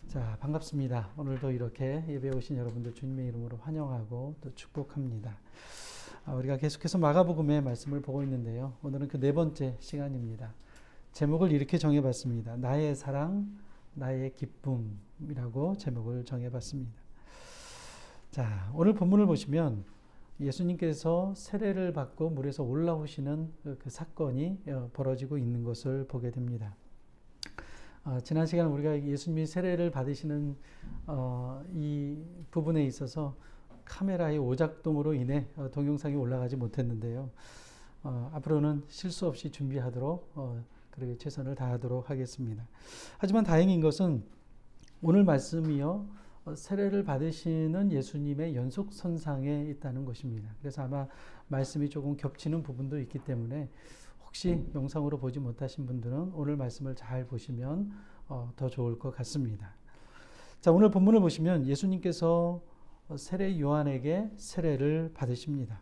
자, 반갑습니다. 오늘도 이렇게 예배에 오신 여러분들 주님의 이름으로 환영하고 또 축복합니다. 우리가 계속해서 마가복음의 말씀을 보고 있는데요. 오늘은 그 네 번째 시간입니다. 제목을 이렇게 정해봤습니다. 나의 사랑, 나의 기쁨이라고 제목을 정해봤습니다. 자, 오늘 본문을 보시면 예수님께서 세례를 받고 물에서 올라오시는 그 사건이 벌어지고 있는 것을 보게 됩니다. 지난 시간 우리가 예수님이 세례를 받으시는 이 부분에 있어서 카메라의 오작동으로 인해 동영상이 올라가지 못했는데요. 앞으로는 실수 없이 준비하도록 그렇게 최선을 다하도록 하겠습니다. 하지만 다행인 것은 오늘 말씀이요, 세례를 받으시는 예수님의 연속선상에 있다는 것입니다. 그래서 아마 말씀이 조금 겹치는 부분도 있기 때문에 혹시 영상으로 보지 못하신 분들은 오늘 말씀을 잘 보시면 더 좋을 것 같습니다. 자, 오늘 본문을 보시면 예수님께서 세례 요한에게 세례를 받으십니다.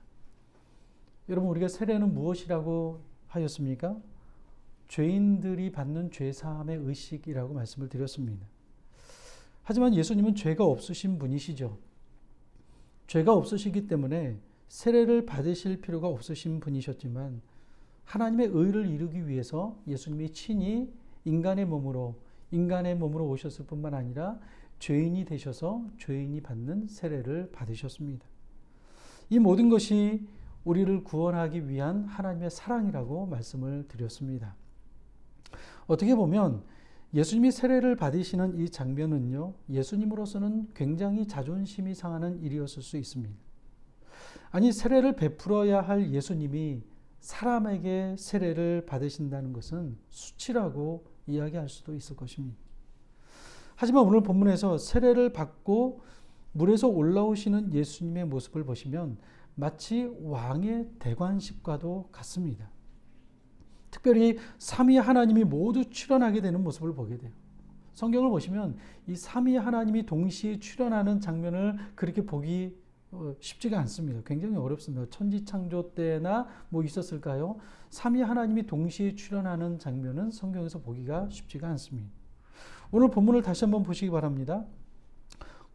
여러분, 우리가 세례는 무엇이라고 하였습니까? 죄인들이 받는 죄사함의 의식이라고 말씀을 드렸습니다. 하지만 예수님은 죄가 없으신 분이시죠. 죄가 없으시기 때문에 세례를 받으실 필요가 없으신 분이셨지만 하나님의 의를 이루기 위해서 예수님이 친히 인간의 몸으로 오셨을 뿐만 아니라 죄인이 되셔서 죄인이 받는 세례를 받으셨습니다. 이 모든 것이 우리를 구원하기 위한 하나님의 사랑이라고 말씀을 드렸습니다. 어떻게 보면 예수님이 세례를 받으시는 이 장면은요, 예수님으로서는 굉장히 자존심이 상하는 일이었을 수 있습니다. 아니, 세례를 베풀어야 할 예수님이 사람에게 세례를 받으신다는 것은 수치라고 이야기할 수도 있을 것입니다. 하지만 오늘 본문에서 세례를 받고 물에서 올라오시는 예수님의 모습을 보시면 마치 왕의 대관식과도 같습니다. 특별히 삼위 하나님이 모두 출현하게 되는 모습을 보게 돼요. 성경을 보시면 이 삼위 하나님이 동시에 출현하는 장면을 그렇게 보기 쉽지가 않습니다. 굉장히 어렵습니다. 천지창조 때나 뭐 있었을까요? 삼위 하나님이 동시에 출현하는 장면은 성경에서 보기가 쉽지가 않습니다. 오늘 본문을 다시 한번 보시기 바랍니다.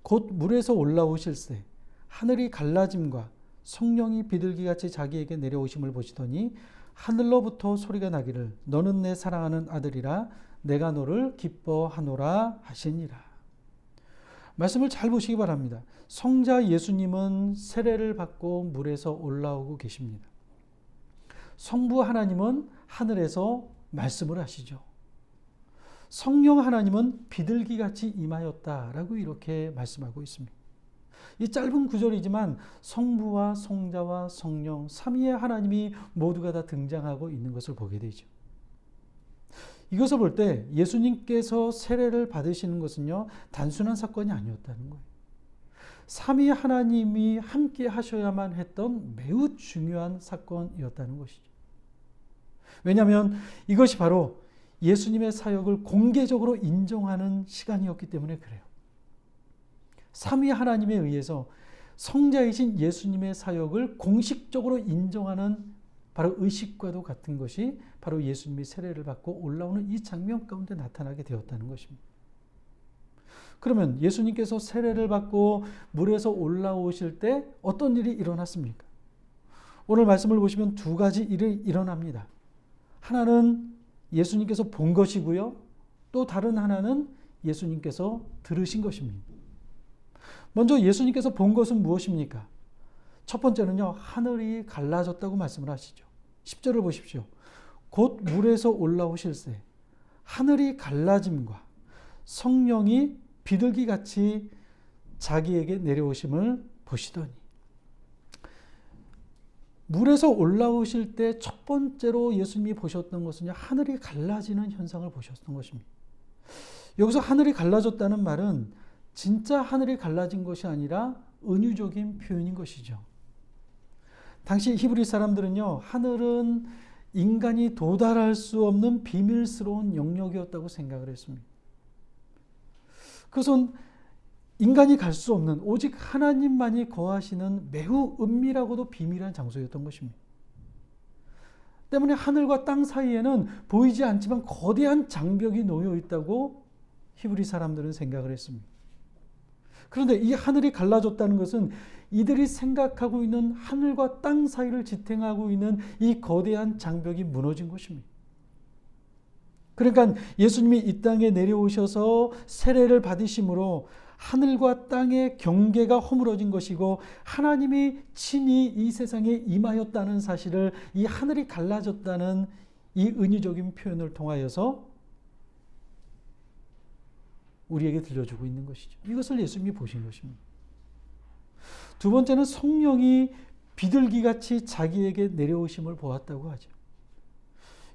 곧 물에서 올라오실새 하늘이 갈라짐과 성령이 비둘기같이 자기에게 내려오심을 보시더니 하늘로부터 소리가 나기를 너는 내 사랑하는 아들이라 내가 너를 기뻐하노라 하시니라. 말씀을 잘 보시기 바랍니다. 성자 예수님은 세례를 받고 물에서 올라오고 계십니다. 성부 하나님은 하늘에서 말씀을 하시죠. 성령 하나님은 비둘기같이 임하였다라고 이렇게 말씀하고 있습니다. 이 짧은 구절이지만 성부와 성자와 성령 삼위의 하나님이 모두가 다 등장하고 있는 것을 보게 되죠. 이것을 볼 때 예수님께서 세례를 받으시는 것은요, 단순한 사건이 아니었다는 거예요. 삼위 하나님이 함께 하셔야만 했던 매우 중요한 사건이었다는 것이죠. 왜냐하면 이것이 바로 예수님의 사역을 공개적으로 인정하는 시간이었기 때문에 그래요. 삼위 하나님에 의해서 성자이신 예수님의 사역을 공식적으로 인정하는 바로 의식과도 같은 것이 바로 예수님이 세례를 받고 올라오는 이 장면 가운데 나타나게 되었다는 것입니다. 그러면 예수님께서 세례를 받고 물에서 올라오실 때 어떤 일이 일어났습니까? 오늘 말씀을 보시면 두 가지 일이 일어납니다. 하나는 예수님께서 본 것이고요. 또 다른 하나는 예수님께서 들으신 것입니다. 먼저 예수님께서 본 것은 무엇입니까? 첫 번째는요, 하늘이 갈라졌다고 말씀을 하시죠. 10절을 보십시오. 곧 물에서 올라오실새 하늘이 갈라짐과 성령이 비둘기같이 자기에게 내려오심을 보시더니, 물에서 올라오실 때 첫 번째로 예수님이 보셨던 것은요, 하늘이 갈라지는 현상을 보셨던 것입니다. 여기서 하늘이 갈라졌다는 말은 진짜 하늘이 갈라진 것이 아니라 은유적인 표현인 것이죠. 당시 히브리 사람들은요, 하늘은 인간이 도달할 수 없는 비밀스러운 영역이었다고 생각을 했습니다. 그것은 인간이 갈 수 없는 오직 하나님만이 거하시는 매우 은밀하고도 비밀한 장소였던 것입니다. 때문에 하늘과 땅 사이에는 보이지 않지만 거대한 장벽이 놓여 있다고 히브리 사람들은 생각을 했습니다. 그런데 이 하늘이 갈라졌다는 것은 이들이 생각하고 있는 하늘과 땅 사이를 지탱하고 있는 이 거대한 장벽이 무너진 것입니다. 그러니까 예수님이 이 땅에 내려오셔서 세례를 받으심으로 하늘과 땅의 경계가 허물어진 것이고 하나님이 친히 이 세상에 임하였다는 사실을 이 하늘이 갈라졌다는 이 은유적인 표현을 통하여서 우리에게 들려주고 있는 것이죠. 이것을 예수님이 보신 것입니다. 두 번째는 성령이 비둘기같이 자기에게 내려오심을 보았다고 하죠.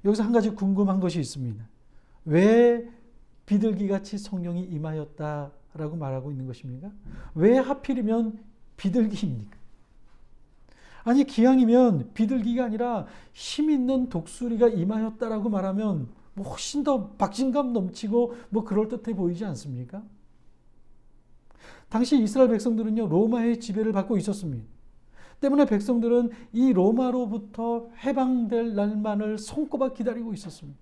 여기서 한 가지 궁금한 것이 있습니다. 왜 비둘기같이 성령이 임하였다라고 말하고 있는 것입니까? 왜 하필이면 비둘기입니까? 아니 기왕이면 비둘기가 아니라 힘 있는 독수리가 임하였다라고 말하면 뭐 훨씬 더 박진감 넘치고 뭐 그럴듯해 보이지 않습니까? 당시 이스라엘 백성들은요 로마의 지배를 받고 있었습니다. 때문에 백성들은 이 로마로부터 해방될 날만을 손꼽아 기다리고 있었습니다.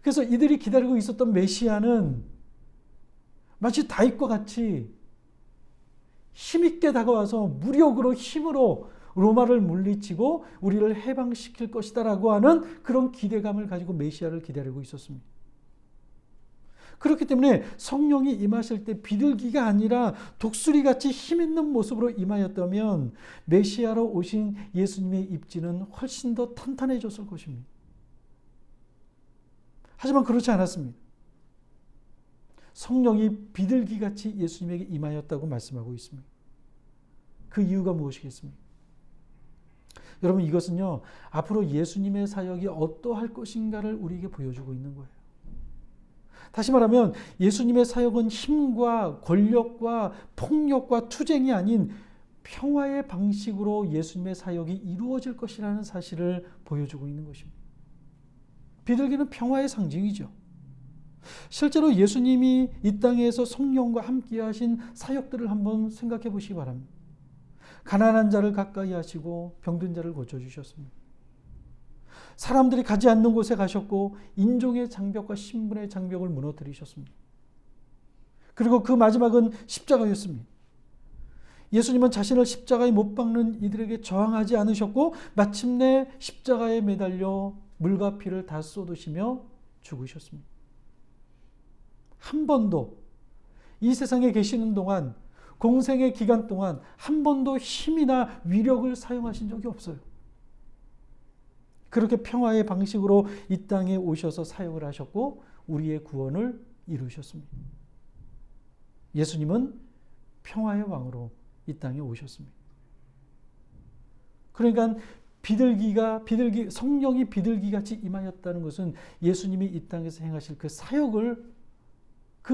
그래서 이들이 기다리고 있었던 메시아는 마치 다윗과 같이 힘있게 다가와서 무력으로 힘으로 로마를 물리치고 우리를 해방시킬 것이다라고 하는 그런 기대감을 가지고 메시아를 기다리고 있었습니다. 그렇기 때문에 성령이 임하실 때 비둘기가 아니라 독수리같이 힘있는 모습으로 임하였다면 메시아로 오신 예수님의 입지는 훨씬 더 탄탄해졌을 것입니다. 하지만 그렇지 않았습니다. 성령이 비둘기같이 예수님에게 임하였다고 말씀하고 있습니다. 그 이유가 무엇이겠습니까? 여러분 이것은요 앞으로 예수님의 사역이 어떠할 것인가를 우리에게 보여주고 있는 거예요. 다시 말하면 예수님의 사역은 힘과 권력과 폭력과 투쟁이 아닌 평화의 방식으로 예수님의 사역이 이루어질 것이라는 사실을 보여주고 있는 것입니다. 비둘기는 평화의 상징이죠. 실제로 예수님이 이 땅에서 성령과 함께 하신 사역들을 한번 생각해 보시기 바랍니다. 가난한 자를 가까이 하시고 병든 자를 고쳐주셨습니다. 사람들이 가지 않는 곳에 가셨고 인종의 장벽과 신분의 장벽을 무너뜨리셨습니다. 그리고 그 마지막은 십자가였습니다. 예수님은 자신을 십자가에 못 박는 이들에게 저항하지 않으셨고 마침내 십자가에 매달려 물과 피를 다 쏟으시며 죽으셨습니다. 한 번도 이 세상에 계시는 동안 공생의 기간 동안 한 번도 힘이나 위력을 사용하신 적이 없어요. 그렇게 평화의 방식으로 이 땅에 오셔서 사역을 하셨고 우리의 구원을 이루셨습니다. 예수님은 평화의 왕으로 이 땅에 오셨습니다. 그러니까 성령이 비둘기같이 임하였다는 것은 예수님이 이 땅에서 행하실 그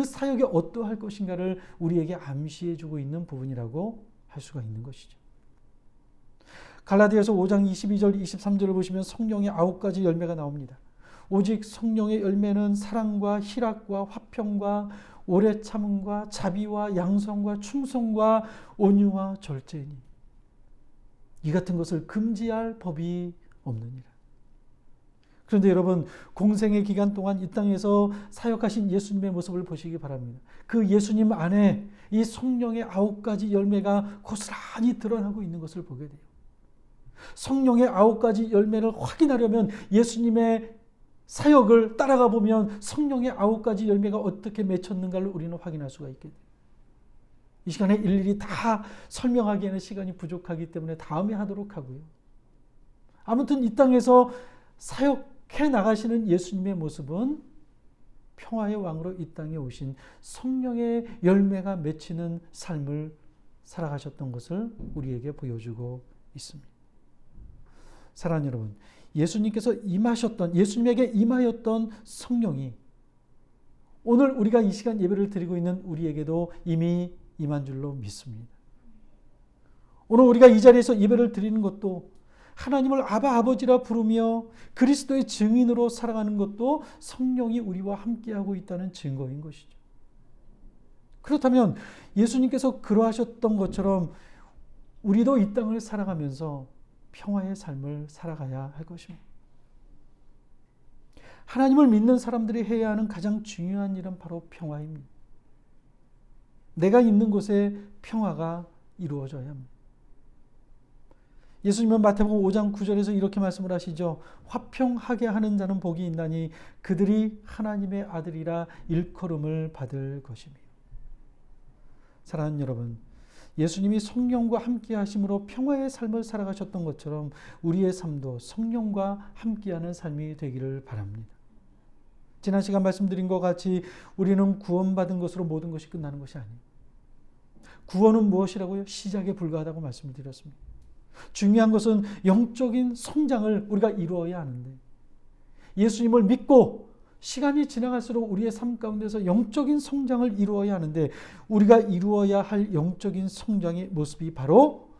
사역이 어떠할 것인가를 우리에게 암시해 주고 있는 부분이라고 할 수가 있는 것이죠. 갈라디아서 5장 22절 23절을 보시면 성령의 9가지 열매가 나옵니다. 오직 성령의 열매는 사랑과 희락과 화평과 오래 참음과 자비와 양성과 충성과 온유와 절제니 이 같은 것을 금지할 법이 없느니라. 그런데 여러분 공생의 기간 동안 이 땅에서 사역하신 예수님의 모습을 보시기 바랍니다. 그 예수님 안에 이 성령의 9가지 열매가 고스란히 드러나고 있는 것을 보게 돼요. 성령의 9가지 열매를 확인하려면 예수님의 사역을 따라가 보면 성령의 9가지 열매가 어떻게 맺혔는가를 우리는 확인할 수가 있게 돼요. 이 시간에 일일이 다 설명하기에는 시간이 부족하기 때문에 다음에 하도록 하고요. 아무튼 이 땅에서 사역해 나가시는 예수님의 모습은 평화의 왕으로 이 땅에 오신 성령의 열매가 맺히는 삶을 살아가셨던 것을 우리에게 보여주고 있습니다. 사랑하는 여러분, 예수님에게 임하였던 성령이 오늘 우리가 이 시간 예배를 드리고 있는 우리에게도 이미 임한 줄로 믿습니다. 오늘 우리가 이 자리에서 예배를 드리는 것도 하나님을 아버지라 부르며 그리스도의 증인으로 살아가는 것도 성령이 우리와 함께하고 있다는 증거인 것이죠. 그렇다면 예수님께서 그러하셨던 것처럼 우리도 이 땅을 살아가면서 평화의 삶을 살아가야 할 것입니다. 하나님을 믿는 사람들이 해야 하는 가장 중요한 일은 바로 평화입니다. 내가 있는 곳에 평화가 이루어져야 합니다. 예수님은 마태복음 5장 9절에서 이렇게 말씀을 하시죠. 화평하게 하는 자는 복이 있나니 그들이 하나님의 아들이라 일컬음을 받을 것이며. 사랑하는 여러분, 예수님이 성령과 함께 하심으로 평화의 삶을 살아가셨던 것처럼 우리의 삶도 성령과 함께하는 삶이 되기를 바랍니다. 지난 시간 말씀드린 것 같이 우리는 구원받은 것으로 모든 것이 끝나는 것이 아니에요. 구원은 무엇이라고요? 시작에 불과하다고 말씀을 드렸습니다. 중요한 것은 영적인 성장을 우리가 이루어야 하는데, 예수님을 믿고 시간이 지나갈수록 우리의 삶 가운데서 영적인 성장을 이루어야 하는데, 우리가 이루어야 할 영적인 성장의 모습이 바로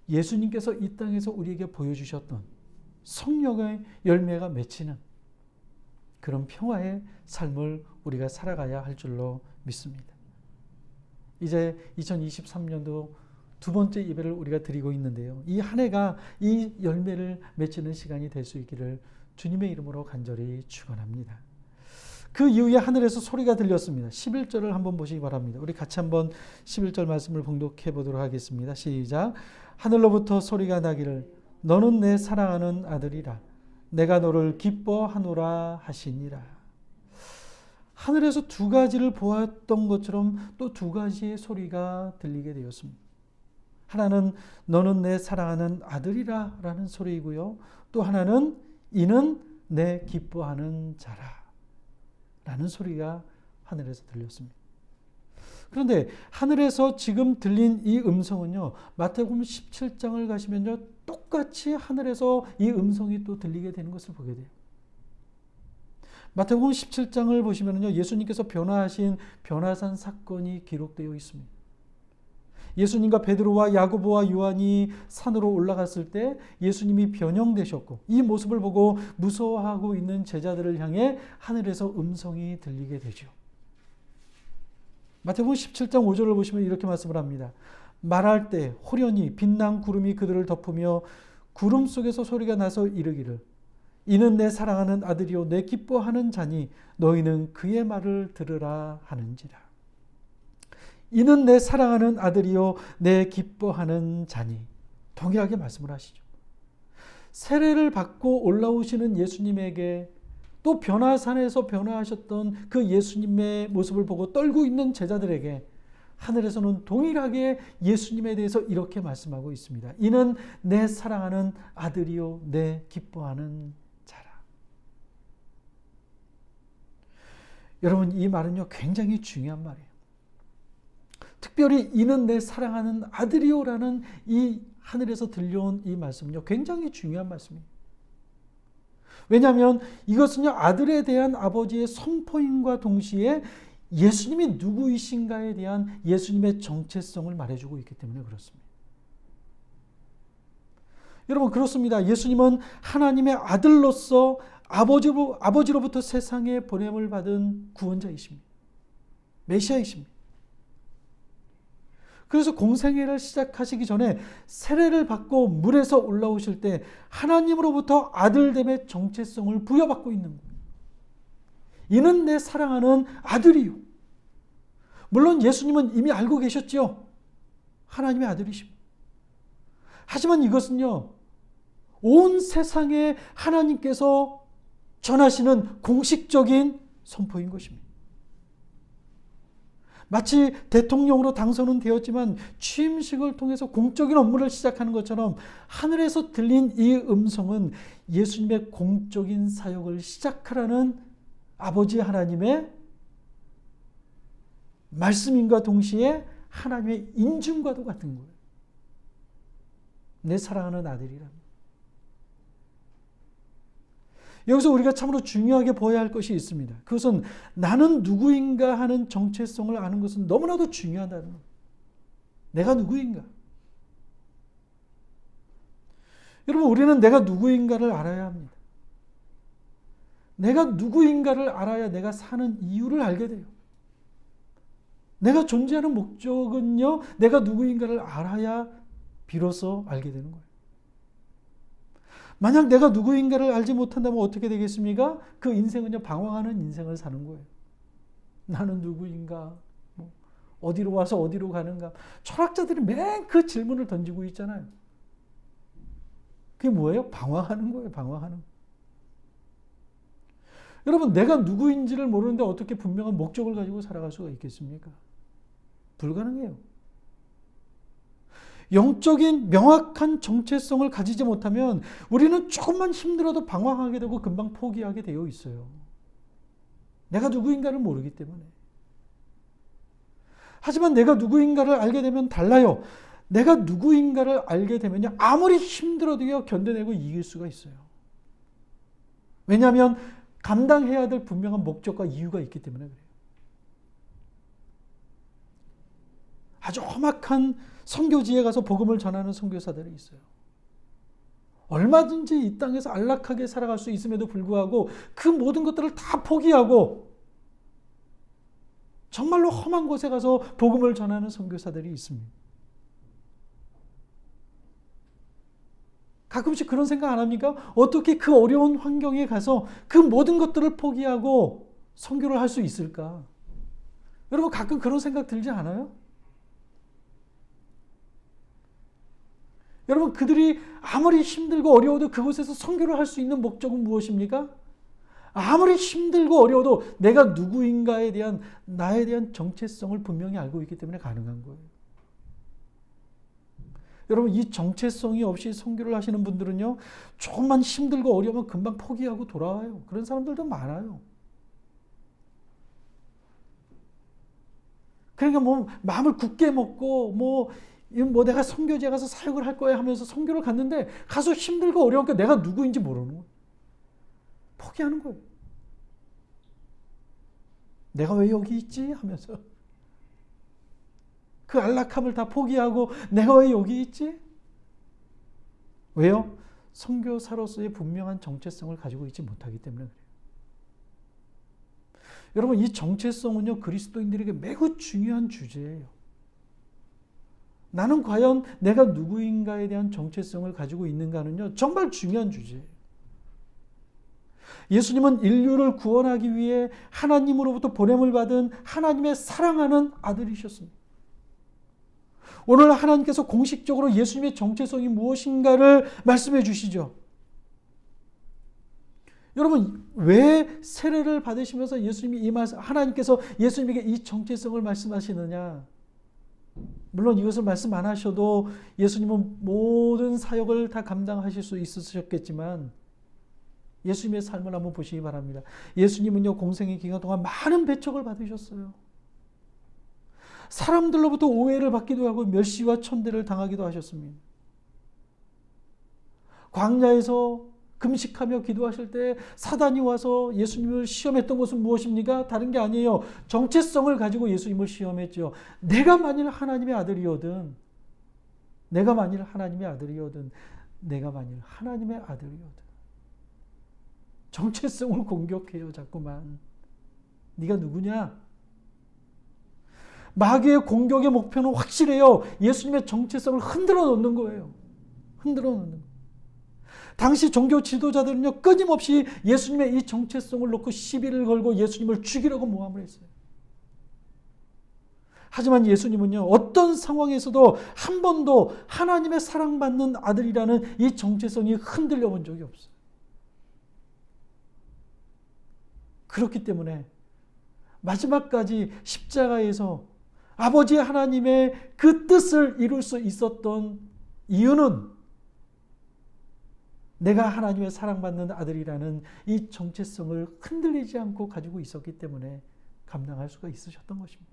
예수님께서 이 땅에서 우리에게 보여주셨던 성령의 열매가 맺히는 그런 평화의 삶을 우리가 살아가야 할 줄로 믿습니다. 이제 2023년도 두 번째 예배를 우리가 드리고 있는데요. 이 한 해가 이 열매를 맺히는 시간이 될 수 있기를 주님의 이름으로 간절히 축원합니다. 그 이후에 하늘에서 소리가 들렸습니다. 11절을 한번 보시기 바랍니다. 우리 같이 한번 11절 말씀을 봉독해 보도록 하겠습니다. 시작. 하늘로부터 소리가 나기를 너는 내 사랑하는 아들이라 내가 너를 기뻐하노라 하시니라. 하늘에서 두 가지를 보았던 것처럼 또 두 가지의 소리가 들리게 되었습니다. 하나는 너는 내 사랑하는 아들이라 라는 소리이고요. 또 하나는 이는 내 기뻐하는 자라 라는 소리가 하늘에서 들렸습니다. 그런데 하늘에서 지금 들린 이 음성은요, 마태복음 17장을 가시면요, 똑같이 하늘에서 이 음성이 또 들리게 되는 것을 보게 돼요. 마태복음 17장을 보시면요, 예수님께서 변화하신 변화산 사건이 기록되어 있습니다. 예수님과 베드로와 야고보와 요한이 산으로 올라갔을 때 예수님이 변형되셨고, 이 모습을 보고 무서워하고 있는 제자들을 향해 하늘에서 음성이 들리게 되죠. 마태복음 17장 5절을 보시면 이렇게 말씀을 합니다. 말할 때 호련히 빛난 구름이 그들을 덮으며 구름 속에서 소리가 나서 이르기를 이는 내 사랑하는 아들이요 내 기뻐하는 자니 너희는 그의 말을 들으라 하는지라. 이는 내 사랑하는 아들이요 내 기뻐하는 자니. 동일하게 말씀을 하시죠. 세례를 받고 올라오시는 예수님에게 또 변화산에서 변화하셨던 그 예수님의 모습을 보고 떨고 있는 제자들에게 하늘에서는 동일하게 예수님에 대해서 이렇게 말씀하고 있습니다. 이는 내 사랑하는 아들이요 내 기뻐하는 자라. 여러분, 이 말은요 굉장히 중요한 말이에요. 특별히 이는 내 사랑하는 아들이요라는 이 하늘에서 들려온 이 말씀은요 굉장히 중요한 말씀이에요. 왜냐하면 이것은요 아들에 대한 아버지의 선포임과 동시에 예수님이 누구이신가에 대한 예수님의 정체성을 말해주고 있기 때문에 그렇습니다. 여러분, 그렇습니다. 예수님은 하나님의 아들로서 아버지로부터 세상에 보냄을 받은 구원자이십니다. 메시아이십니다. 그래서 공생애를 시작하시기 전에 세례를 받고 물에서 올라오실 때 하나님으로부터 아들됨의 정체성을 부여받고 있는 거예요. 이는 내 사랑하는 아들이요. 물론 예수님은 이미 알고 계셨죠. 하나님의 아들이십니다. 하지만 이것은요, 온 세상에 하나님께서 전하시는 공식적인 선포인 것입니다. 마치 대통령으로 당선은 되었지만 취임식을 통해서 공적인 업무를 시작하는 것처럼 하늘에서 들린 이 음성은 예수님의 공적인 사역을 시작하라는 아버지 하나님의 말씀인과 동시에 하나님의 인증과도 같은 거예요. 내 사랑하는 아들이랍니다. 여기서 우리가 참으로 중요하게 보아야 할 것이 있습니다. 그것은 나는 누구인가 하는 정체성을 아는 것은 너무나도 중요하다는 거예요. 내가 누구인가? 여러분, 우리는 내가 누구인가를 알아야 합니다. 내가 누구인가를 알아야 내가 사는 이유를 알게 돼요. 내가 존재하는 목적은요, 내가 누구인가를 알아야 비로소 알게 되는 거예요. 만약 내가 누구인가를 알지 못한다면 어떻게 되겠습니까? 그 인생은요, 방황하는 인생을 사는 거예요. 나는 누구인가? 어디로 와서 어디로 가는가? 철학자들이 맨 그 질문을 던지고 있잖아요. 그게 뭐예요? 방황하는 거예요. 방황하는 거. 여러분, 내가 누구인지를 모르는데 어떻게 분명한 목적을 가지고 살아갈 수가 있겠습니까? 불가능해요. 영적인 명확한 정체성을 가지지 못하면 우리는 조금만 힘들어도 방황하게 되고 금방 포기하게 되어 있어요. 내가 누구인가를 모르기 때문에. 하지만 내가 누구인가를 알게 되면 달라요. 내가 누구인가를 알게 되면요, 아무리 힘들어도요, 견뎌내고 이길 수가 있어요. 왜냐하면 감당해야 될 분명한 목적과 이유가 있기 때문에 그래요. 아주 험악한 선교지에 가서 복음을 전하는 선교사들이 있어요. 얼마든지 이 땅에서 안락하게 살아갈 수 있음에도 불구하고 그 모든 것들을 다 포기하고 정말로 험한 곳에 가서 복음을 전하는 선교사들이 있습니다. 가끔씩 그런 생각 안 합니까? 어떻게 그 어려운 환경에 가서 그 모든 것들을 포기하고 선교를 할 수 있을까? 여러분, 가끔 그런 생각 들지 않아요? 여러분, 그들이 아무리 힘들고 어려워도 그곳에서 선교를 할 수 있는 목적은 무엇입니까? 아무리 힘들고 어려워도 내가 누구인가에 대한 나에 대한 정체성을 분명히 알고 있기 때문에 가능한 거예요. 여러분, 이 정체성이 없이 선교를 하시는 분들은요, 조금만 힘들고 어려우면 금방 포기하고 돌아와요. 그런 사람들도 많아요. 그러니까 마음을 굳게 먹고 내가 선교지에 가서 사역을 할 거야 하면서 선교를 갔는데 가서 힘들고 어려우니까 내가 누구인지 모르는 거예요. 포기하는 거예요. 내가 왜 여기 있지? 하면서 그 안락함을 다 포기하고 내가 왜 여기 있지? 왜요? 선교사로서의 분명한 정체성을 가지고 있지 못하기 때문에 그래요. 여러분, 이 정체성은요, 그리스도인들에게 매우 중요한 주제예요. 나는 과연 내가 누구인가에 대한 정체성을 가지고 있는가는요, 정말 중요한 주제예요. 예수님은 인류를 구원하기 위해 하나님으로부터 보냄을 받은 하나님의 사랑하는 아들이셨습니다. 오늘 하나님께서 공식적으로 예수님의 정체성이 무엇인가를 말씀해 주시죠. 여러분, 왜 세례를 받으시면서 하나님께서 예수님에게 이 정체성을 말씀하시느냐? 물론 이것을 말씀 안 하셔도 예수님은 모든 사역을 다 감당하실 수 있으셨겠지만 예수님의 삶을 한번 보시기 바랍니다. 예수님은요, 공생의 기간 동안 많은 배척을 받으셨어요. 사람들로부터 오해를 받기도 하고 멸시와 천대를 당하기도 하셨습니다. 광야에서 금식하며 기도하실 때 사단이 와서 예수님을 시험했던 것은 무엇입니까? 다른 게 아니에요. 정체성을 가지고 예수님을 시험했죠. 내가 만일 하나님의 아들이거든. 정체성을 공격해요, 자꾸만. 네가 누구냐? 마귀의 공격의 목표는 확실해요. 예수님의 정체성을 흔들어 놓는 거예요. 당시 종교 지도자들은요, 끊임없이 예수님의 이 정체성을 놓고 시비를 걸고 예수님을 죽이려고 모함을 했어요. 하지만 예수님은요, 어떤 상황에서도 한 번도 하나님의 사랑받는 아들이라는 이 정체성이 흔들려 본 적이 없어요. 그렇기 때문에 마지막까지 십자가에서 아버지 하나님의 그 뜻을 이룰 수 있었던 이유는 내가 하나님의 사랑받는 아들이라는 이 정체성을 흔들리지 않고 가지고 있었기 때문에 감당할 수가 있으셨던 것입니다.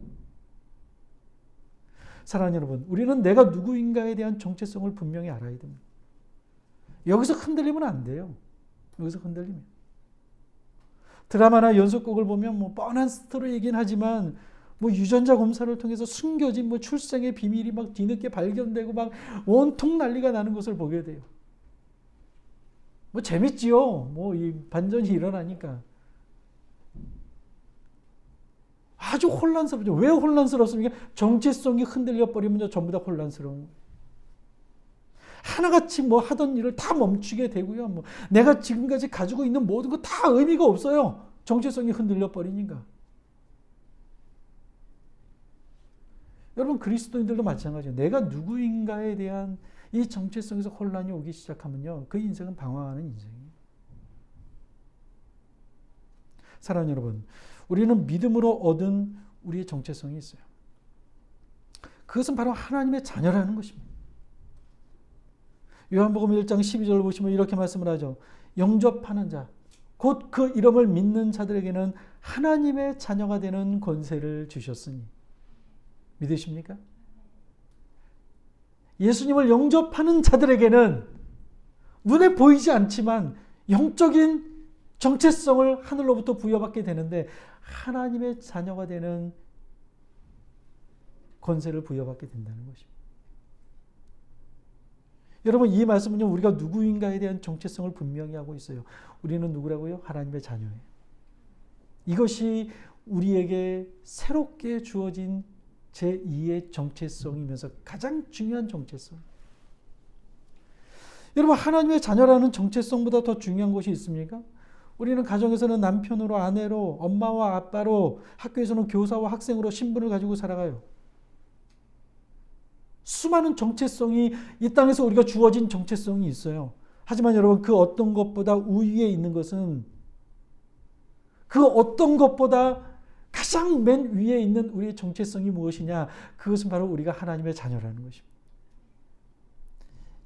사랑하는 여러분, 우리는 내가 누구인가에 대한 정체성을 분명히 알아야 됩니다. 여기서 흔들리면 안 돼요. 드라마나 연속곡을 보면 뻔한 스토리이긴 하지만 유전자 검사를 통해서 숨겨진 출생의 비밀이 뒤늦게 발견되고 온통 난리가 나는 것을 보게 돼요. 재밌지요. 이 반전이 일어나니까. 아주 혼란스럽죠. 왜 혼란스럽습니까? 정체성이 흔들려 버리면 전부 다 혼란스러운 거예요. 하나같이 뭐 하던 일을 다 멈추게 되고요. 뭐 내가 지금까지 가지고 있는 모든 거 다 의미가 없어요. 정체성이 흔들려 버리니까. 여러분 그리스도인들도 마찬가지예요. 내가 누구인가에 대한 이 정체성에서 혼란이 오기 시작하면요. 그 인생은 방황하는 인생이에요. 사랑하는 여러분, 우리는 믿음으로 얻은 우리의 정체성이 있어요. 그것은 바로 하나님의 자녀라는 것입니다. 요한복음 1장 12절 보시면 이렇게 말씀을 하죠. 영접하는 자, 곧 그 이름을 믿는 자들에게는 하나님의 자녀가 되는 권세를 주셨으니. 믿으십니까? 예수님을 영접하는 자들에게는 눈에 보이지 않지만 영적인 정체성을 하늘로부터 부여받게 되는데 하나님의 자녀가 되는 권세를 부여받게 된다는 것입니다. 여러분 이 말씀은요 우리가 누구인가에 대한 정체성을 분명히 하고 있어요. 우리는 누구라고요? 하나님의 자녀예요. 이것이 우리에게 새롭게 주어진 제2의 정체성이면서 가장 중요한 정체성. 여러분 하나님의 자녀라는 정체성보다 더 중요한 것이 있습니까? 우리는 가정에서는 남편으로, 아내로, 엄마와 아빠로, 학교에서는 교사와 학생으로 신분을 가지고 살아가요. 수많은 정체성이 이 땅에서 우리가 주어진 정체성이 있어요. 하지만 여러분 그 어떤 것보다 우위에 있는 것은 그 어떤 것보다 가장 맨 위에 있는 우리의 정체성이 무엇이냐? 그것은 바로 우리가 하나님의 자녀라는 것입니다.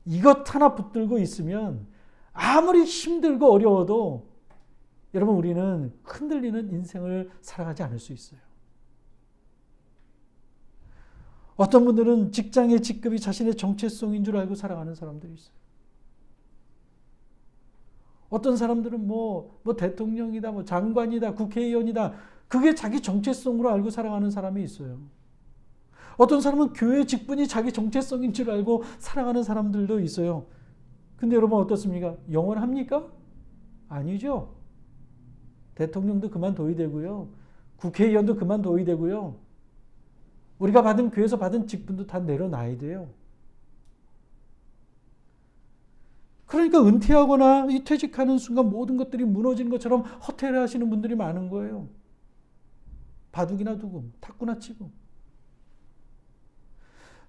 이것 하나 붙들고 있으면 아무리 힘들고 어려워도 여러분 우리는 흔들리는 인생을 살아가지 않을 수 있어요. 어떤 분들은 직장의 직급이 자신의 정체성인 줄 알고 살아가는 사람들이 있어요. 어떤 사람들은 뭐 대통령이다, 뭐 장관이다, 국회의원이다. 그게 자기 정체성으로 알고 살아가는 사람이 있어요. 어떤 사람은 교회 직분이 자기 정체성인 줄 알고 살아가는 사람들도 있어요. 근데 여러분 어떻습니까? 영원합니까? 아니죠. 대통령도 그만둬야 되고요. 국회의원도 그만둬야 되고요. 우리가 받은 교회에서 받은 직분도 다 내려놔야 돼요. 그러니까 은퇴하거나 이 퇴직하는 순간 모든 것들이 무너지는 것처럼 허태를 하시는 분들이 많은 거예요. 바둑이나 두고 탁구나 치고.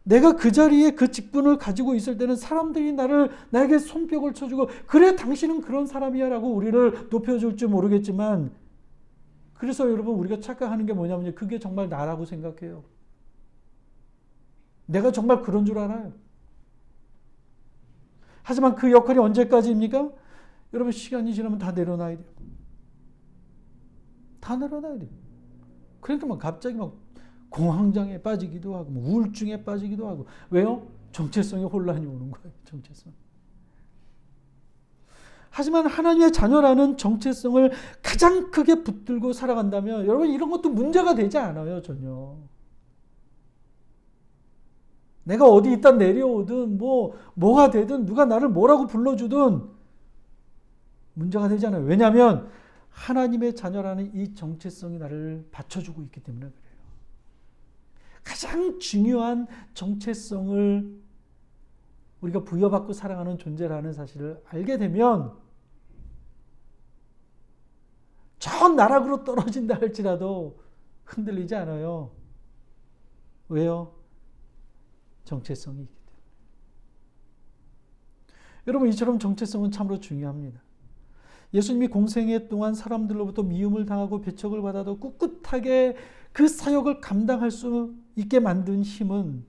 내가 그 자리에 그 직분을 가지고 있을 때는 사람들이 나에게 손뼉을 쳐주고 그래 당신은 그런 사람이야 라고 우리를 높여줄지 모르겠지만 그래서 여러분 우리가 착각하는 게 뭐냐면 그게 정말 나라고 생각해요. 내가 정말 그런 줄 알아요. 하지만 그 역할이 언제까지입니까? 여러분 시간이 지나면 다 내려놔야 돼요. 다 내려놔야 돼요. 그러니까 막 갑자기 막 공황장애에 빠지기도 하고 우울증에 빠지기도 하고 왜요? 정체성에 혼란이 오는 거예요. 정체성. 하지만 하나님의 자녀라는 정체성을 가장 크게 붙들고 살아간다면 여러분 이런 것도 문제가 되지 않아요. 전혀. 내가 어디 있다 내려오든 뭐가 되든 누가 나를 뭐라고 불러주든 문제가 되지 않아요. 왜냐하면 하나님의 자녀라는 이 정체성이 나를 받쳐주고 있기 때문에 그래요. 가장 중요한 정체성을 우리가 부여받고 살아가는 존재라는 사실을 알게 되면 저 나락으로 떨어진다 할지라도 흔들리지 않아요. 왜요? 정체성이 있기 때문에. 여러분 이처럼 정체성은 참으로 중요합니다. 예수님이 공생애 동안 사람들로부터 미움을 당하고 배척을 받아도 꿋꿋하게 그 사역을 감당할 수 있게 만든 힘은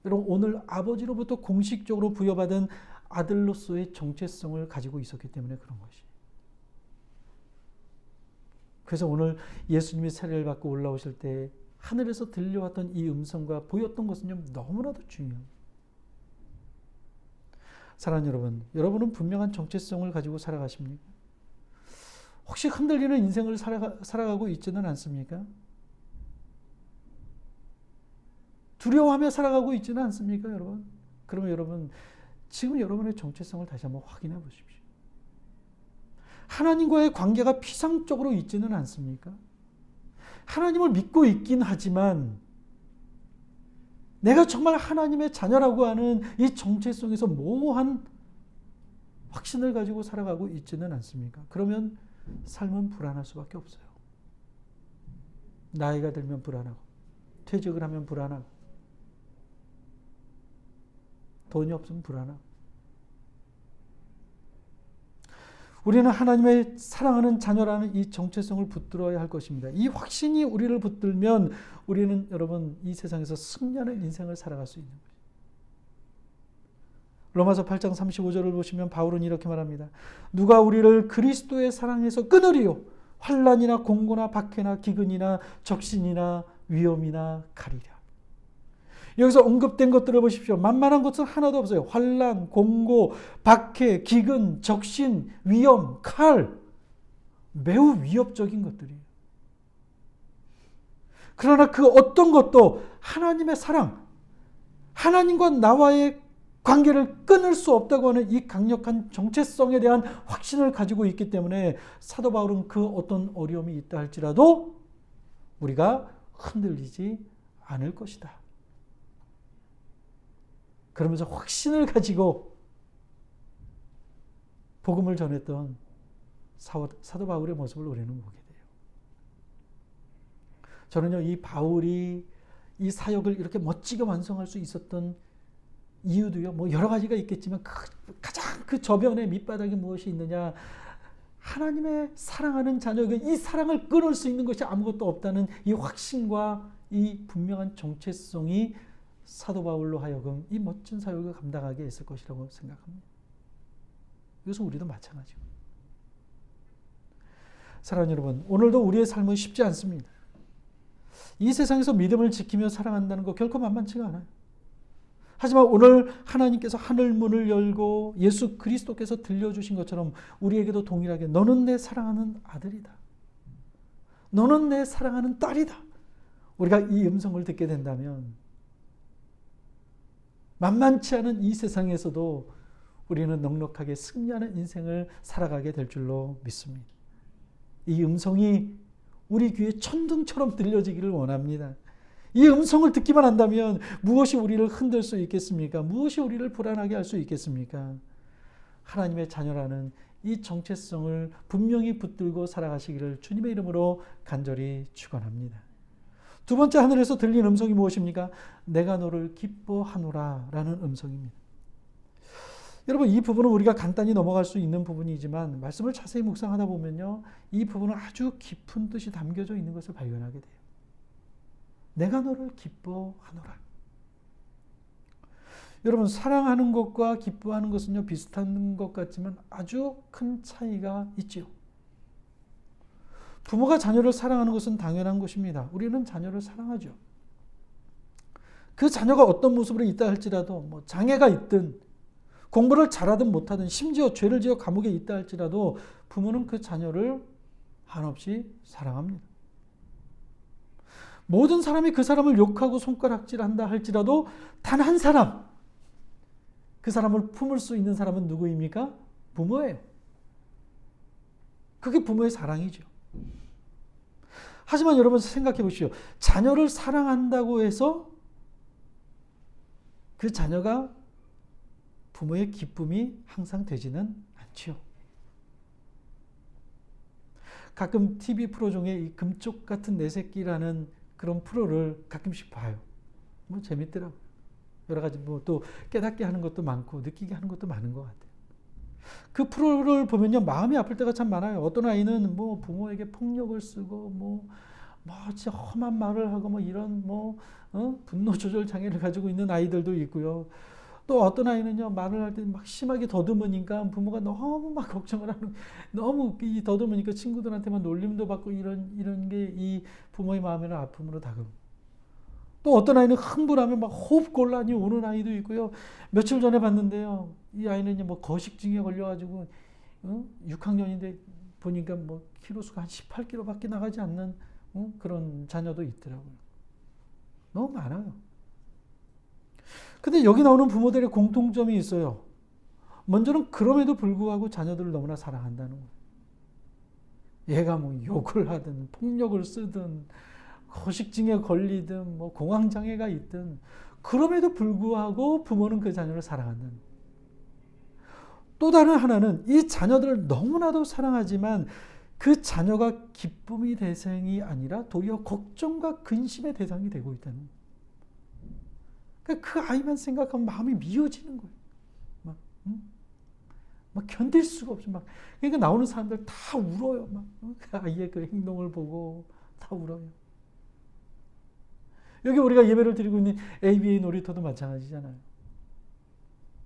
여러분 오늘 아버지로부터 공식적으로 부여받은 아들로서의 정체성을 가지고 있었기 때문에 그런 것이. 그래서 오늘 예수님이 세례를 받고 올라오실 때 하늘에서 들려왔던 이 음성과 보였던 것은 너무나도 중요합니다. 사랑하는 여러분, 여러분은 분명한 정체성을 가지고 살아가십니까? 혹시 흔들리는 인생을 살아가고 있지는 않습니까? 두려워하며 살아가고 있지는 않습니까, 여러분? 그러면 여러분, 지금 여러분의 정체성을 다시 한번 확인해 보십시오. 하나님과의 관계가 피상적으로 있지는 않습니까? 하나님을 믿고 있긴 하지만 내가 정말 하나님의 자녀라고 하는 이 정체성에서 모호한 확신을 가지고 살아가고 있지는 않습니까? 그러면 삶은 불안할 수밖에 없어요. 나이가 들면 불안하고, 퇴직을 하면 불안하고, 돈이 없으면 불안하고. 우리는 하나님의 사랑하는 자녀라는 이 정체성을 붙들어야 할 것입니다. 이 확신이 우리를 붙들면 우리는 여러분 이 세상에서 승리하는 인생을 살아갈 수 있는 거예요. 로마서 8장 35절을 보시면 바울은 이렇게 말합니다. 누가 우리를 그리스도의 사랑에서 끊으리요? 환난이나 공고나 박해나 기근이나 적신이나 위험이나 칼이랴. 여기서 언급된 것들을 보십시오. 만만한 것은 하나도 없어요. 환난, 공고, 박해, 기근, 적신, 위험, 칼. 매우 위협적인 것들이에요. 그러나 그 어떤 것도 하나님의 사랑, 하나님과 나와의 관계를 끊을 수 없다고 하는 이 강력한 정체성에 대한 확신을 가지고 있기 때문에 사도 바울은 그 어떤 어려움이 있다 할지라도 우리가 흔들리지 않을 것이다. 그러면서 확신을 가지고 복음을 전했던 사도 바울의 모습을 우리는 보게 돼요. 저는요, 이 바울이 이 사역을 이렇게 멋지게 완성할 수 있었던 이유도요, 뭐 여러 가지가 있겠지만 가장 그 저변의 밑바닥에 무엇이 있느냐, 하나님의 사랑하는 자녀에게 이 사랑을 끊을 수 있는 것이 아무것도 없다는 이 확신과 이 분명한 정체성이 사도 바울로 하여금 이 멋진 사역을 감당하게 했을 것이라고 생각합니다. 이것은 우리도 마찬가지고. 사랑하는 여러분, 오늘도 우리의 삶은 쉽지 않습니다. 이 세상에서 믿음을 지키며 살아간다는 거 결코 만만치가 않아요. 하지만 오늘 하나님께서 하늘 문을 열고 예수 그리스도께서 들려주신 것처럼 우리에게도 동일하게 너는 내 사랑하는 아들이다. 너는 내 사랑하는 딸이다. 우리가 이 음성을 듣게 된다면 만만치 않은 이 세상에서도 우리는 넉넉하게 승리하는 인생을 살아가게 될 줄로 믿습니다. 이 음성이 우리 귀에 천둥처럼 들려지기를 원합니다. 이 음성을 듣기만 한다면 무엇이 우리를 흔들 수 있겠습니까? 무엇이 우리를 불안하게 할 수 있겠습니까? 하나님의 자녀라는 이 정체성을 분명히 붙들고 살아가시기를 주님의 이름으로 간절히 축원합니다. 두 번째 하늘에서 들린 음성이 무엇입니까? 내가 너를 기뻐하노라 라는 음성입니다. 여러분, 이 부분은 우리가 간단히 넘어갈 수 있는 부분이지만 말씀을 자세히 묵상하다 보면요, 이 부분은 아주 깊은 뜻이 담겨져 있는 것을 발견하게 돼요. 내가 너를 기뻐하노라. 여러분, 사랑하는 것과 기뻐하는 것은요, 비슷한 것 같지만 아주 큰 차이가 있지요. 부모가 자녀를 사랑하는 것은 당연한 것입니다. 우리는 자녀를 사랑하죠. 그 자녀가 어떤 모습으로 있다 할지라도, 뭐 장애가 있든 공부를 잘하든 못하든 심지어 죄를 지어 감옥에 있다 할지라도 부모는 그 자녀를 한없이 사랑합니다. 모든 사람이 그 사람을 욕하고 손가락질한다 할지라도 단 한 사람, 그 사람을 품을 수 있는 사람은 누구입니까? 부모예요. 그게 부모의 사랑이죠. 하지만 여러분 생각해 보십시오. 자녀를 사랑한다고 해서 그 자녀가 부모의 기쁨이 항상 되지는 않죠. 가끔 TV 프로 중에 이 금쪽 같은 내 새끼라는 그런 프로를 가끔씩 봐요. 뭐 재밌더라고요. 여러 가지 뭐 또 깨닫게 하는 것도 많고 느끼게 하는 것도 많은 것 같아요. 그 프로를 보면요, 마음이 아플 때가 참 많아요. 어떤 아이는 뭐 부모에게 폭력을 쓰고 뭐 진짜 험한 말을 하고 뭐 이런 분노 조절 장애를 가지고 있는 아이들도 있고요. 또 어떤 아이는요, 말을 할 때 막 심하게 더듬으니까 부모가 너무 막 걱정을 하는, 너무 이 더듬으니까 친구들한테만 놀림도 받고 이런 게 이 부모의 마음에는 아픔으로 다가오고, 또 어떤 아이는 흥분하면 막 호흡곤란이 오는 아이도 있고요. 며칠 전에 봤는데요, 이 아이는 뭐 거식증에 걸려가지고 6학년인데 보니까 뭐 키로수가 한 18kg밖에 나가지 않는 그런 자녀도 있더라고요. 너무 많아요. 근데 여기 나오는 부모들의 공통점이 있어요. 먼저는 그럼에도 불구하고 자녀들을 너무나 사랑한다는 거예요. 얘가 뭐 욕을 하든 폭력을 쓰든 거식증에 걸리든 뭐 공황장애가 있든 그럼에도 불구하고 부모는 그 자녀를 사랑한다는. 또 다른 하나는 이 자녀들을 너무나도 사랑하지만 그 자녀가 기쁨의 대상이 아니라 도리어 걱정과 근심의 대상이 되고 있다는. 그러니까 그 아이만 생각하면 마음이 미어지는 거예요. 막 견딜 수가 없이 막. 그러니까 나오는 사람들 다 울어요. 막 그 아이의 그 행동을 보고 다 울어요. 여기 우리가 예배를 드리고 있는 ABA 놀이터도 마찬가지잖아요.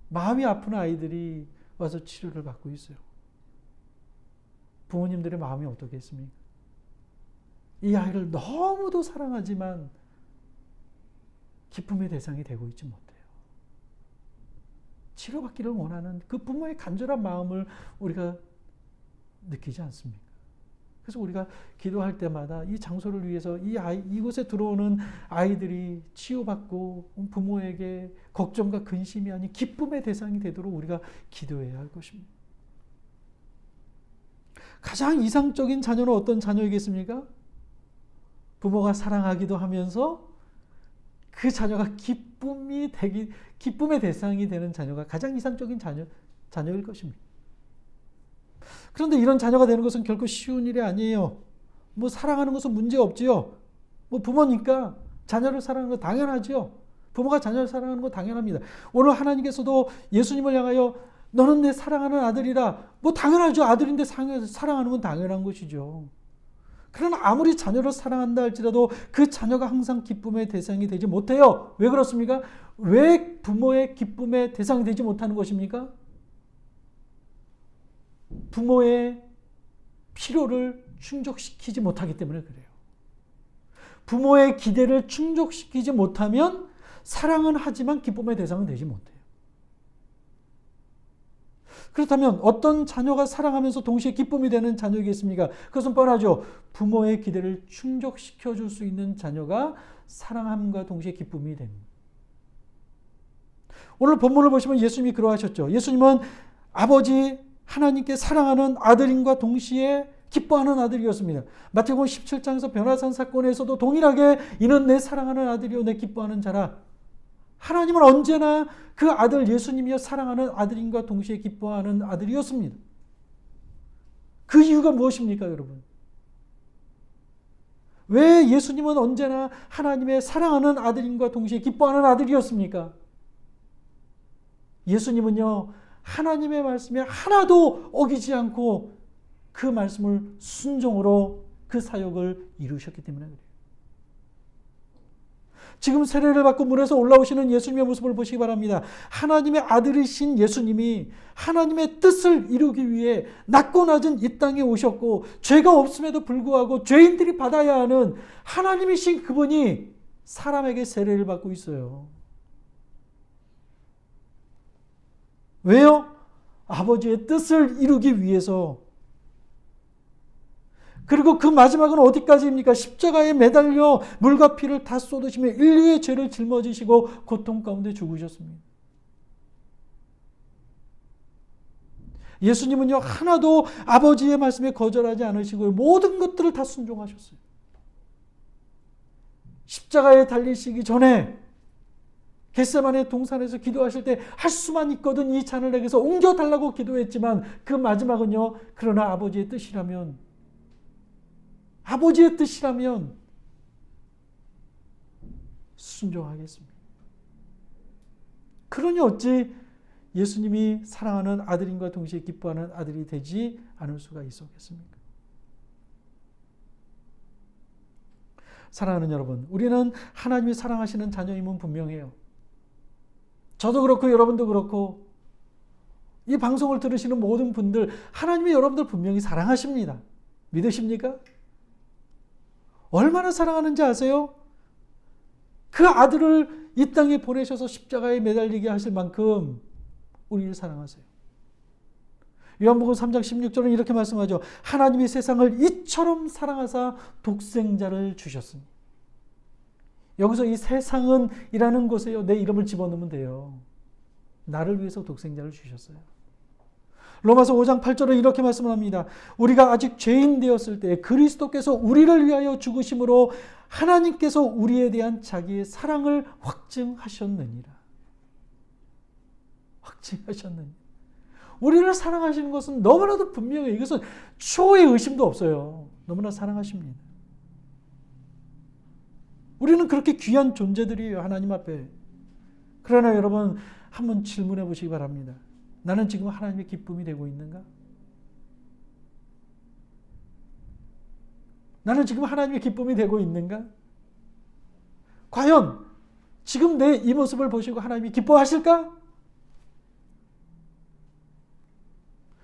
마음이 아픈 아이들이 와서 치료를 받고 있어요. 부모님들의 마음이 어떻겠습니까? 이 아이를 너무도 사랑하지만 기쁨의 대상이 되고 있지 못해요. 치료받기를 원하는 그 부모의 간절한 마음을 우리가 느끼지 않습니까? 그래서 우리가 기도할 때마다 이 장소를 위해서 이곳에 들어오는 아이들이 치유받고 부모에게 걱정과 근심이 아닌 기쁨의 대상이 되도록 우리가 기도해야 할 것입니다. 가장 이상적인 자녀는 어떤 자녀이겠습니까? 부모가 사랑하기도 하면서 그 자녀가 기쁨의 대상이 되는 자녀가 가장 이상적인 자녀일 것입니다. 그런데 이런 자녀가 되는 것은 결코 쉬운 일이 아니에요. 뭐 사랑하는 것은 문제 없지요. 뭐 부모니까 자녀를 사랑하는 거 당연하지요. 부모가 자녀를 사랑하는 거 당연합니다. 오늘 하나님께서도 예수님을 향하여 너는 내 사랑하는 아들이라. 뭐 당연하죠. 아들인데 사랑하는 건 당연한 것이죠. 그러나 아무리 자녀를 사랑한다 할지라도 그 자녀가 항상 기쁨의 대상이 되지 못해요. 왜 그렇습니까? 왜 부모의 기쁨의 대상이 되지 못하는 것입니까? 부모의 필요를 충족시키지 못하기 때문에 그래요. 부모의 기대를 충족시키지 못하면 사랑은 하지만 기쁨의 대상은 되지 못해요. 그렇다면 어떤 자녀가 사랑하면서 동시에 기쁨이 되는 자녀이겠습니까? 그것은 뻔하죠. 부모의 기대를 충족시켜 줄 수 있는 자녀가 사랑함과 동시에 기쁨이 됩니다. 오늘 본문을 보시면 예수님이 그러하셨죠. 예수님은 아버지 하나님께 사랑하는 아들인과 동시에 기뻐하는 아들이었습니다. 마태복음 17장에서 변화산 사건에서도 동일하게 이는 내 사랑하는 아들이요 내 기뻐하는 자라. 하나님은 언제나 그 아들 예수님이여 사랑하는 아들인과 동시에 기뻐하는 아들이었습니다. 그 이유가 무엇입니까, 여러분? 왜 예수님은 언제나 하나님의 사랑하는 아들인과 동시에 기뻐하는 아들이었습니까? 예수님은요, 하나님의 말씀에 하나도 어기지 않고 그 말씀을 순종으로 그 사역을 이루셨기 때문에 그래요. 지금 세례를 받고 물에서 올라오시는 예수님의 모습을 보시기 바랍니다. 하나님의 아들이신 예수님이 하나님의 뜻을 이루기 위해 낮고 낮은 이 땅에 오셨고 죄가 없음에도 불구하고 죄인들이 받아야 하는 하나님이신 그분이 사람에게 세례를 받고 있어요. 왜요? 아버지의 뜻을 이루기 위해서. 그리고 그 마지막은 어디까지입니까? 십자가에 매달려 물과 피를 다 쏟으시며 인류의 죄를 짊어지시고 고통 가운데 죽으셨습니다. 예수님은요, 하나도 아버지의 말씀에 거절하지 않으시고 모든 것들을 다 순종하셨어요. 십자가에 달리시기 전에 겟세마네 동산에서 기도하실 때 할 수만 있거든 이 잔을 내게서 옮겨달라고 기도했지만 그 마지막은요, 그러나 아버지의 뜻이라면 순종하겠습니다. 그러니 어찌 예수님이 사랑하는 아들인과 동시에 기뻐하는 아들이 되지 않을 수가 있었겠습니까? 사랑하는 여러분, 우리는 하나님이 사랑하시는 자녀임은 분명해요. 저도 그렇고 여러분도 그렇고 이 방송을 들으시는 모든 분들 하나님이 여러분들 분명히 사랑하십니다. 믿으십니까? 얼마나 사랑하는지 아세요? 그 아들을 이 땅에 보내셔서 십자가에 매달리게 하실 만큼 우리를 사랑하세요. 요한복음 3장 16절은 이렇게 말씀하죠. 하나님이 세상을 이처럼 사랑하사 독생자를 주셨으니. 여기서 이 세상은 이라는 곳에요, 내 이름을 집어넣으면 돼요. 나를 위해서 독생자를 주셨어요. 로마서 5장 8절은 이렇게 말씀합니다. 우리가 아직 죄인 되었을 때 그리스도께서 우리를 위하여 죽으심으로 하나님께서 우리에 대한 자기의 사랑을 확증하셨느니라. 확증하셨느니라. 우리를 사랑하시는 것은 너무나도 분명해요. 이것은 초의 의심도 없어요. 너무나 사랑하십니다. 우리는 그렇게 귀한 존재들이에요. 하나님 앞에. 그러나 여러분 한번 질문해 보시기 바랍니다. 나는 지금 하나님의 기쁨이 되고 있는가? 나는 지금 하나님의 기쁨이 되고 있는가? 과연 지금 내 이 모습을 보시고 하나님이 기뻐하실까?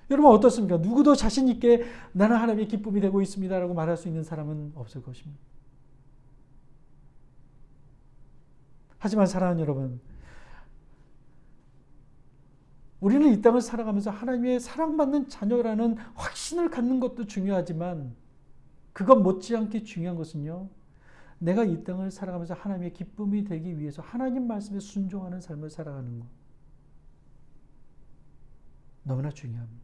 여러분 어떻습니까? 누구도 자신 있게 나는 하나님의 기쁨이 되고 있습니다라고 말할 수 있는 사람은 없을 것입니다. 하지만 사랑하는 여러분, 우리는 이 땅을 살아가면서 하나님의 사랑받는 자녀라는 확신을 갖는 것도 중요하지만 그것 못지않게 중요한 것은요, 내가 이 땅을 살아가면서 하나님의 기쁨이 되기 위해서 하나님 말씀에 순종하는 삶을 살아가는 것, 너무나 중요합니다.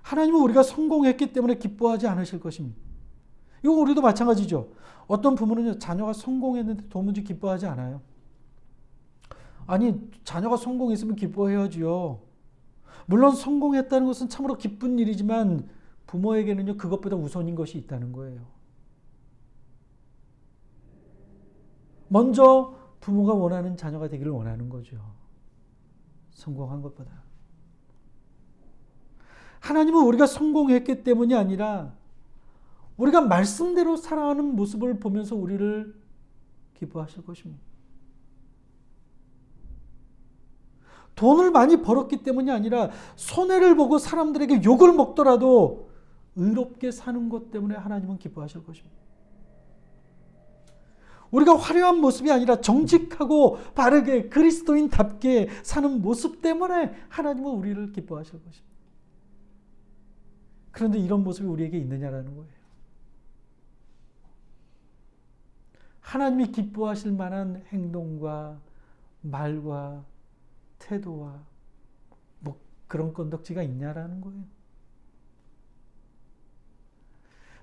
하나님은 우리가 성공했기 때문에 기뻐하지 않으실 것입니다. 이거 우리도 마찬가지죠. 어떤 부모는 자녀가 성공했는데 도무지 기뻐하지 않아요. 아니, 자녀가 성공했으면 기뻐해야지요. 물론 성공했다는 것은 참으로 기쁜 일이지만 부모에게는요, 그것보다 우선인 것이 있다는 거예요. 먼저 부모가 원하는 자녀가 되기를 원하는 거죠. 성공한 것보다. 하나님은 우리가 성공했기 때문이 아니라 우리가 말씀대로 살아가는 모습을 보면서 우리를 기뻐하실 것입니다. 돈을 많이 벌었기 때문이 아니라 손해를 보고 사람들에게 욕을 먹더라도 의롭게 사는 것 때문에 하나님은 기뻐하실 것입니다. 우리가 화려한 모습이 아니라 정직하고 바르게 그리스도인답게 사는 모습 때문에 하나님은 우리를 기뻐하실 것입니다. 그런데 이런 모습이 우리에게 있느냐라는 거예요. 하나님이 기뻐하실 만한 행동과 말과 태도와 뭐 그런 건덕지가 있냐라는 거예요.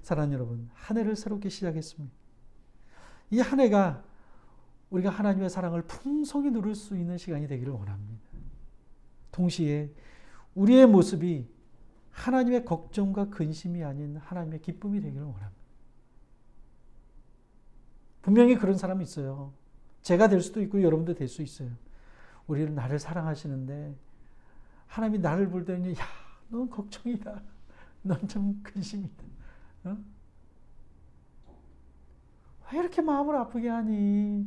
사랑하는 여러분, 한 해를 새롭게 시작했습니다. 이 한 해가 우리가 하나님의 사랑을 풍성히 누릴 수 있는 시간이 되기를 원합니다. 동시에 우리의 모습이 하나님의 걱정과 근심이 아닌 하나님의 기쁨이 되기를 원합니다. 분명히 그런 사람이 있어요. 제가 될 수도 있고 여러분도 될 수 있어요. 우리는 나를 사랑하시는데 하나님이 나를 볼 때는 야, 넌 걱정이다. 넌 좀 근심이다. 어? 왜 이렇게 마음을 아프게 하니?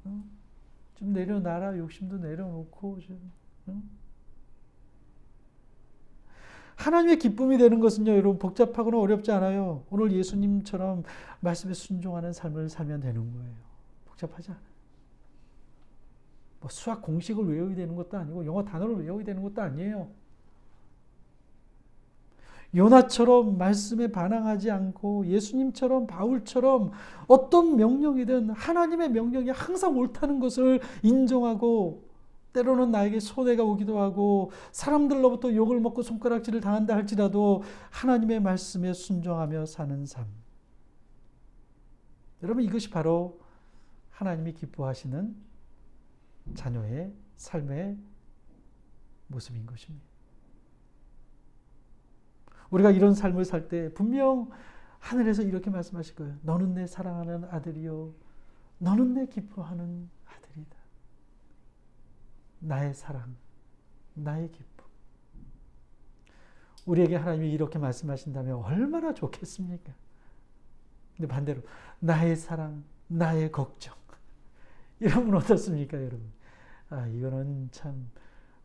어? 좀 내려놔라. 욕심도 내려놓고 좀. 어? 하나님의 기쁨이 되는 것은요, 여러분 복잡하거나 어렵지 않아요. 오늘 예수님처럼 말씀에 순종하는 삶을 살면 되는 거예요. 복잡하지 않아요. 뭐 수학 공식을 외워야 되는 것도 아니고 영어 단어를 외워야 되는 것도 아니에요. 요나처럼 말씀에 반항하지 않고 예수님처럼 바울처럼 어떤 명령이든 하나님의 명령이 항상 옳다는 것을 인정하고 때로는 나에게 손해가 오기도 하고 사람들로부터 욕을 먹고 손가락질을 당한다 할지라도 하나님의 말씀에 순종하며 사는 삶. 여러분 이것이 바로 하나님이 기뻐하시는 자녀의 삶의 모습인 것입니다. 우리가 이런 삶을 살 때 분명 하늘에서 이렇게 말씀하실 거예요. 너는 내 사랑하는 아들이요. 너는 내 기뻐하는 아들이다. 나의 사랑, 나의 기쁨. 우리에게 하나님이 이렇게 말씀하신다면 얼마나 좋겠습니까? 근데 반대로 나의 사랑, 나의 걱정. 여러분 어떻습니까, 여러분? 아, 이거는 참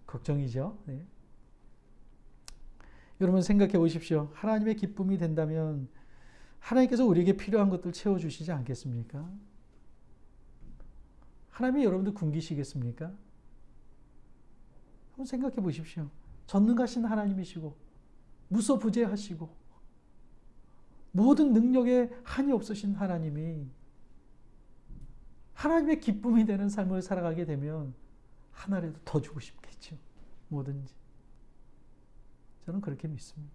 걱정이죠. 네. 여러분 생각해 보십시오. 하나님의 기쁨이 된다면 하나님께서 우리에게 필요한 것들 채워주시지 않겠습니까? 하나님이 여러분들 굶기시겠습니까? 한번 생각해 보십시오. 전능하신 하나님이시고 무소부재하시고 모든 능력에 한이 없으신 하나님이 하나님의 기쁨이 되는 삶을 살아가게 되면 하나라도 더 주고 싶겠죠. 뭐든지. 저는 그렇게 믿습니다.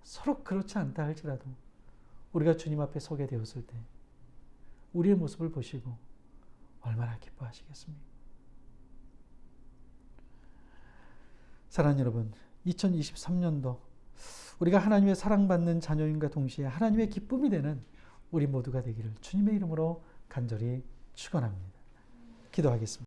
서로 그렇지 않다 할지라도 우리가 주님 앞에 서게 되었을 때 우리의 모습을 보시고 얼마나 기뻐하시겠습니까? 사랑하는 여러분, 2023년도 우리가 하나님의 사랑받는 자녀인과 동시에 하나님의 기쁨이 되는 우리 모두가 되기를 주님의 이름으로 간절히 축원합니다. 기도하겠습니다.